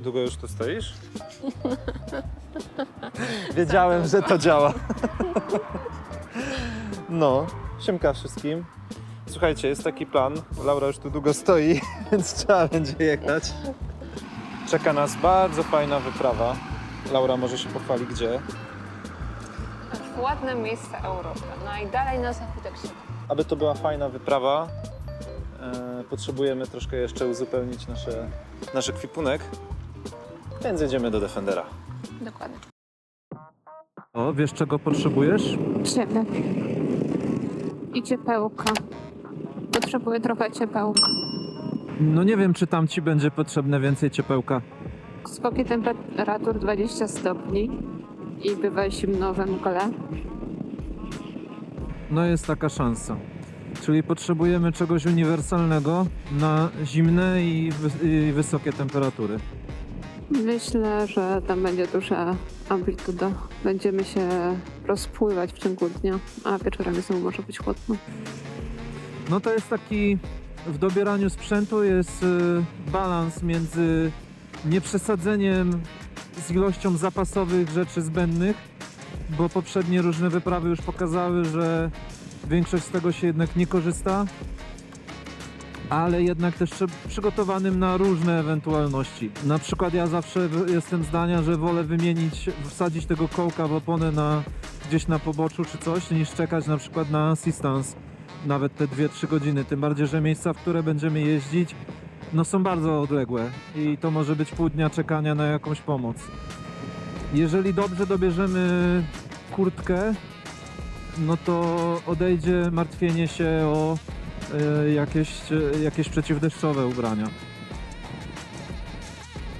Długo już tu stoisz? Wiedziałem, że to działa. No, siemka wszystkim. Słuchajcie, jest taki plan. Laura już tu długo stoi, więc trzeba będzie jechać. Czeka nas bardzo fajna wyprawa. Laura może się pochwali gdzie. Ładne miejsce Europy. Najdalej na zachód jak się da. Aby to była fajna wyprawa, potrzebujemy troszkę jeszcze uzupełnić nasz ekwipunek, więc jedziemy do Defendera. Dokładnie. O, wiesz czego potrzebujesz? Ciebie. I ciepełka. Potrzebuję trochę ciepełka. No nie wiem, czy tam ci będzie potrzebne więcej ciepełka. Skoki temperatur 20 stopni i bywa zimno we mgle. No jest taka szansa. Czyli potrzebujemy czegoś uniwersalnego na zimne i wysokie temperatury. Myślę, że tam będzie duża amplituda. Będziemy się rozpływać w ciągu dnia, a wieczorami znowu może być chłodno. No to jest taki, w dobieraniu sprzętu jest balans między nieprzesadzeniem z ilością zapasowych rzeczy zbędnych, bo poprzednie różne wyprawy już pokazały, że większość z tego się jednak nie korzysta, ale jednak też przygotowanym na różne ewentualności. Na przykład ja zawsze jestem zdania, że wolę wsadzić tego kołka w oponę gdzieś na poboczu czy coś, niż czekać na przykład na assistance nawet te 2-3 godziny, tym bardziej, że miejsca, w które będziemy jeździć, no są bardzo odległe i to może być pół dnia czekania na jakąś pomoc. Jeżeli dobrze dobierzemy kurtkę, no to odejdzie martwienie się o jakieś przeciwdeszczowe ubrania.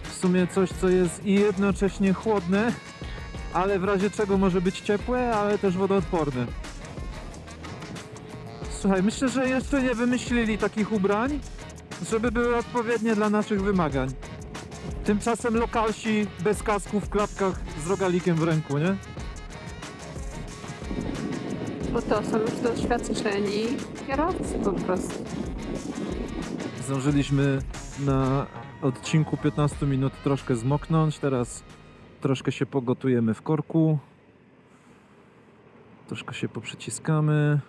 W sumie coś, co jest i jednocześnie chłodne, ale w razie czego może być ciepłe, ale też wodoodporne. Słuchaj, myślę, że jeszcze nie wymyślili takich ubrań, żeby były odpowiednie dla naszych wymagań. Tymczasem lokalsi bez kasku w klapkach z rogalikiem w ręku, nie? Bo to są już doświadczeni kierowcy po prostu. Zdążyliśmy na odcinku 15 minut troszkę zmoknąć, teraz troszkę się pogotujemy w korku, troszkę się poprzyciskamy.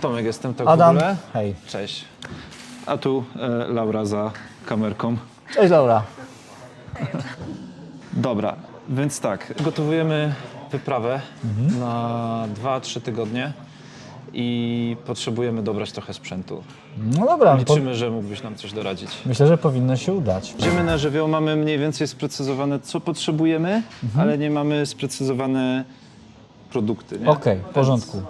Tomek jestem, tak Adam. w ogóle. Hej. Cześć. A tu Laura za kamerką. Cześć Laura. Dobra, więc tak, gotowujemy wyprawę na 2-3 tygodnie i potrzebujemy dobrać trochę sprzętu. No dobra, Liczymy, że mógłbyś nam coś doradzić. myślę, że powinno się udać. Idziemy na żywioł, mamy mniej więcej sprecyzowane, co potrzebujemy, ale nie mamy sprecyzowane produkty, nie? Okej, w porządku.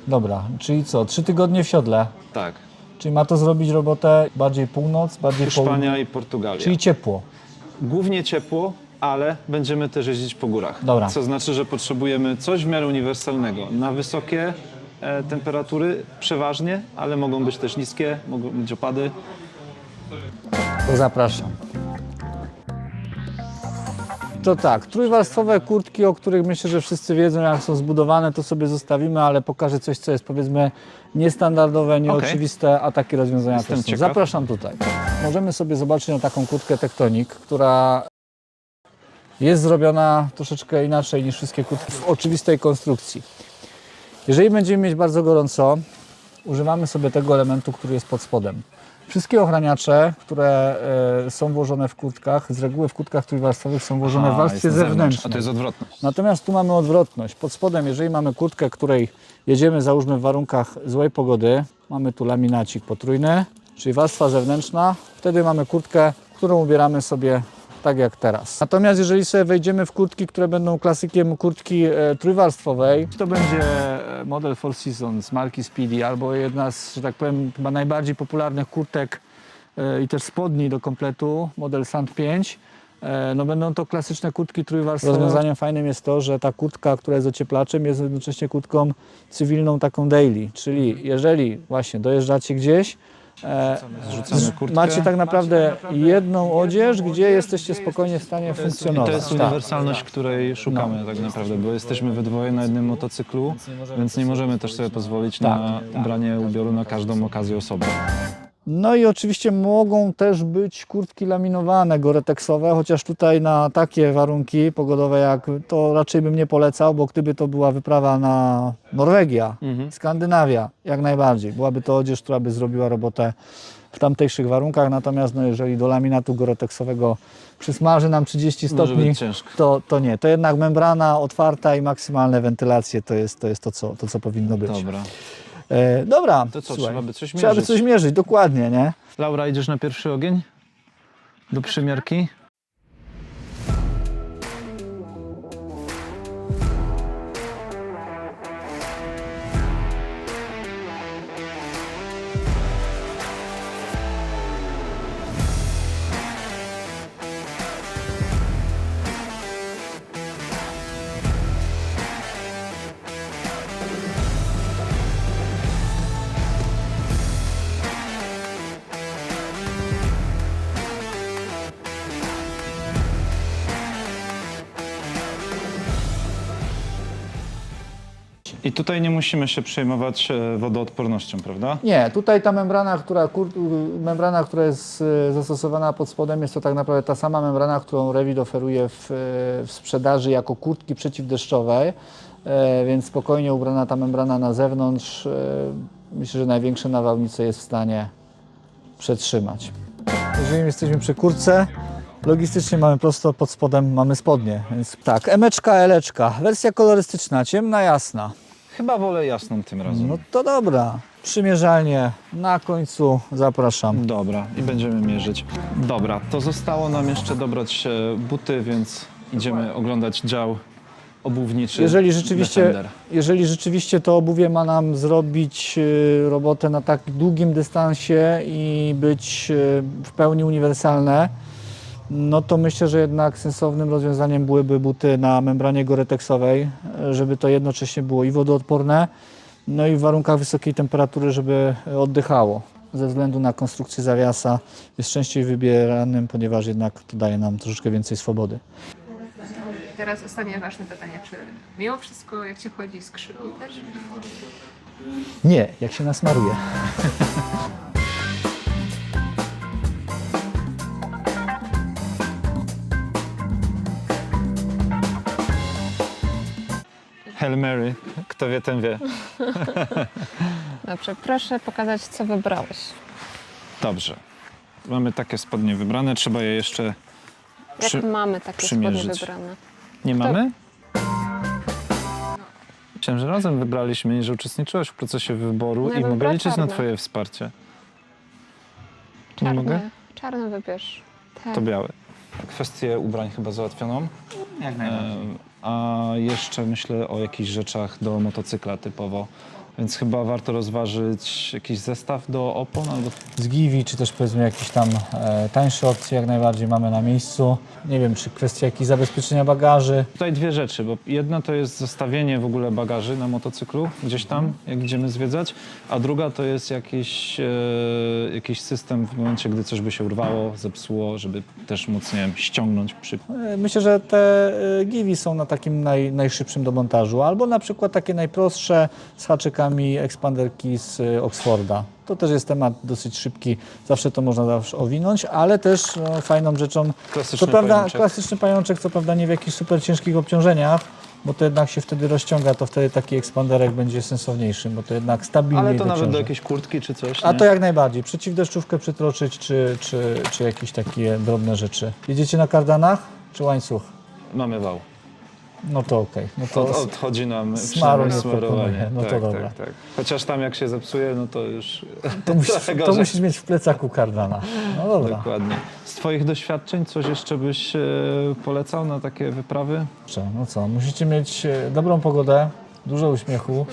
Dobra, czyli co, 3 tygodnie w siodle. Tak, Czyli ma to zrobić robotę bardziej północ, bardziej Hiszpania południe. i Portugalia. Czyli ciepło. Głównie ciepło, ale będziemy też jeździć po górach. Dobra. Co znaczy, że potrzebujemy coś w miarę uniwersalnego. Na wysokie temperatury przeważnie, ale mogą być też niskie, mogą być opady. To zapraszam. To tak, trójwarstwowe kurtki, o których myślę, że wszyscy wiedzą, jak są zbudowane, to sobie zostawimy, ale pokażę coś, co jest powiedzmy niestandardowe, nieoczywiste, a takie rozwiązania Jestem też są. ciekaw. Zapraszam tutaj. Możemy sobie zobaczyć na taką kurtkę Tectonic, która jest zrobiona troszeczkę inaczej niż wszystkie kurtki w oczywistej konstrukcji. Jeżeli będziemy mieć bardzo gorąco, używamy sobie tego elementu, który jest pod spodem. Wszystkie ochraniacze, które są włożone w kurtkach, z reguły w kurtkach trójwarstwowych są włożone w warstwie jest na zewnątrz, zewnętrznej. a to jest odwrotność. Natomiast tu mamy odwrotność. Pod spodem, jeżeli mamy kurtkę, której jedziemy załóżmy w warunkach złej pogody, mamy tu laminacik potrójny, czyli warstwa zewnętrzna, wtedy mamy kurtkę, którą ubieramy sobie tak jak teraz. Natomiast jeżeli sobie wejdziemy w kurtki, które będą klasykiem kurtki trójwarstwowej, to będzie model Four Seasons marki Speedy albo jedna z, że tak powiem, chyba najbardziej popularnych kurtek i też spodni do kompletu, model Sand 5. No będą to klasyczne kurtki trójwarstwowe. Rozwiązaniem fajnym jest to, że ta kurtka, która jest ocieplaczem, jest jednocześnie kurtką cywilną taką daily, czyli jeżeli właśnie dojeżdżacie gdzieś, Zrzucamy kurtkę. macie tak naprawdę jedną odzież, gdzie jesteście spokojnie w stanie I funkcjonować. to jest uniwersalność, której szukamy tak naprawdę, bo jesteśmy we dwoje na jednym motocyklu, więc nie możemy też sobie pozwolić na ubranie ubioru na każdą okazję osobno. No i oczywiście mogą też być kurtki laminowane, goreteksowe, chociaż tutaj na takie warunki pogodowe jak to raczej bym nie polecał, bo gdyby to była wyprawa na Norwegia, Skandynawia, jak najbardziej. Byłaby to odzież, która by zrobiła robotę w tamtejszych warunkach, natomiast no, jeżeli do laminatu goreteksowego przysmaży nam 30 Może stopni, być ciężko. to nie. To jednak membrana otwarta i maksymalne wentylacje to jest to, co powinno być. Dobra. Dobra, To co, słuchaj, trzeba by coś trzeba by mierzyć. coś mierzyć, dokładnie, nie? Laura, idziesz na pierwszy ogień? Do przymiarki? I tutaj nie musimy się przejmować wodoodpornością, prawda? Nie, tutaj ta membrana, która jest zastosowana pod spodem, jest to tak naprawdę ta sama membrana, którą Revit oferuje w sprzedaży jako kurtki przeciwdeszczowej, więc spokojnie ubrana ta membrana na zewnątrz, myślę, że największe nawałnice jest w stanie przetrzymać. Jeżeli jesteśmy przy kurtce, logistycznie mamy prosto pod spodem, mamy spodnie, więc tak, emeczka, eleczka, wersja kolorystyczna, ciemna, jasna. Chyba wolę jasną tym razem. No to dobra, przymierzalnie na końcu zapraszam. Dobra, i będziemy mierzyć. Dobra, to zostało nam jeszcze dobrać buty, więc idziemy oglądać dział obuwniczy. Jeżeli rzeczywiście to obuwie ma nam zrobić robotę na tak długim dystansie i być w pełni uniwersalne, no to myślę, że jednak sensownym rozwiązaniem byłyby buty na membranie goreteksowej, żeby to jednocześnie było i wodoodporne, no i w warunkach wysokiej temperatury, żeby oddychało. Ze względu na konstrukcję zawiasa jest częściej wybieranym, ponieważ jednak to daje nam troszeczkę więcej swobody. Teraz ostatnie ważne pytanie, czy mimo wszystko jak Cię chodzi skrzydło też? Nie, jak się nasmaruje. Hail Mary, kto wie, ten wie. Dobrze, proszę pokazać, co wybrałeś. Dobrze. Mamy takie spodnie wybrane, trzeba je jeszcze... Jak mamy takie przymierzyć. spodnie wybrane? Nie mamy? Myślałem, że razem wybraliśmy i że uczestniczyłaś w procesie wyboru No ja i bym mogę wybrała liczyć na czarne. Twoje wsparcie. Czarne. Nie mogę? Czarne wybierz. Tak. To białe. Kwestię ubrań chyba załatwioną. Jak A jeszcze myślę o jakichś rzeczach do motocykla typowo. Więc chyba warto rozważyć jakiś zestaw do opon albo... Z Givi, czy też powiedzmy jakieś tam tańsze opcje jak najbardziej mamy na miejscu. Nie wiem, czy kwestia jakichś zabezpieczenia bagaży. Tutaj dwie rzeczy, bo jedna to jest zostawienie w ogóle bagaży na motocyklu gdzieś tam, jak idziemy zwiedzać, a druga to jest jakiś system w momencie, gdy coś by się urwało, zepsuło, żeby też móc, nie wiem, ściągnąć przy... Myślę, że te Givi są na takim najszybszym do montażu, albo na przykład takie najprostsze z haczykami ekspanderki z Oxforda. To też jest temat dosyć szybki, zawsze to można owinąć, ale też fajną rzeczą, Klasyczny co prawda pajączek. klasyczny pajączek, co prawda nie w jakichś super ciężkich obciążeniach, bo to jednak się wtedy rozciąga, to wtedy taki ekspanderek będzie sensowniejszy, bo to jednak stabilniej Ale to nawet dociąży. do jakiejś kurtki czy coś, A nie? to jak najbardziej. Przeciwdeszczówkę przytroczyć, czy jakieś takie drobne rzeczy. Jedziecie na kardanach, czy łańcuch? Mamy wał. No to okej. No to Odchodzi nam smaru nie przynajmniej proponuje. smarowanie. No to tak, dobra. tak, tak. Chociaż tam jak się zepsuje, no to już to trochę to gorzej. musisz mieć w plecaku kardana. No dobra. Dokładnie. Z twoich doświadczeń coś jeszcze byś polecał na takie wyprawy? No co, musicie mieć dobrą pogodę, dużo uśmiechu,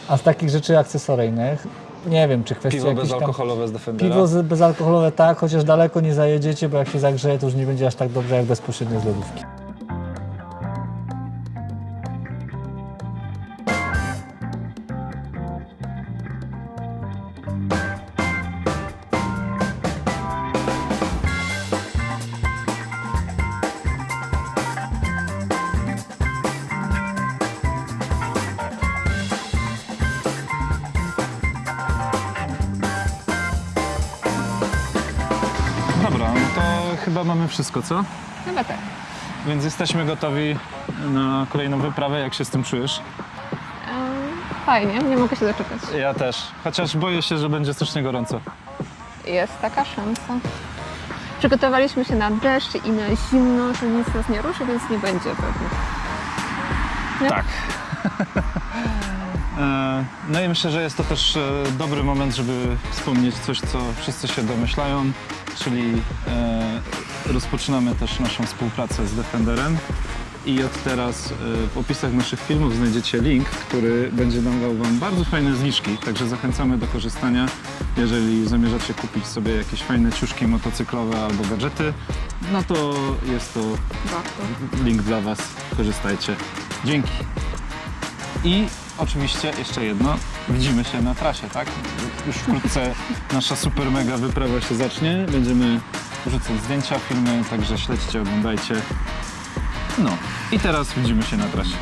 a z takich rzeczy akcesoryjnych, nie wiem, czy kwestia Piwo jakichś tam... bezalkoholowe z Defendera? Piwo bezalkoholowe tak, chociaż daleko nie zajedziecie, bo jak się zagrzeje, to już nie będzie aż tak dobrze jak bezpośrednio z lodówki. Dobra, no to chyba mamy wszystko, co? Chyba tak. Więc jesteśmy gotowi na kolejną wyprawę. Jak się z tym czujesz? Fajnie, nie mogę się doczekać. Ja też. Chociaż boję się, że będzie strasznie gorąco. Jest taka szansa. Przygotowaliśmy się na deszcz i na zimno, że nic nas nie ruszy, więc nie będzie pewnie. Nie? Tak. No i myślę, że jest to też dobry moment, żeby wspomnieć coś, co wszyscy się domyślają, czyli rozpoczynamy też naszą współpracę z Defenderem i od teraz w opisach naszych filmów znajdziecie link, który będzie dawał Wam bardzo fajne zniżki, także zachęcamy do korzystania. Jeżeli zamierzacie kupić sobie jakieś fajne ciuszki motocyklowe albo gadżety, no to jest to link dla Was, korzystajcie. Dzięki. I oczywiście jeszcze jedno, widzimy się na trasie, tak? Już wkrótce nasza super mega wyprawa się zacznie, będziemy wrzucać zdjęcia, filmy, także śledźcie, oglądajcie. No i teraz widzimy się na trasie.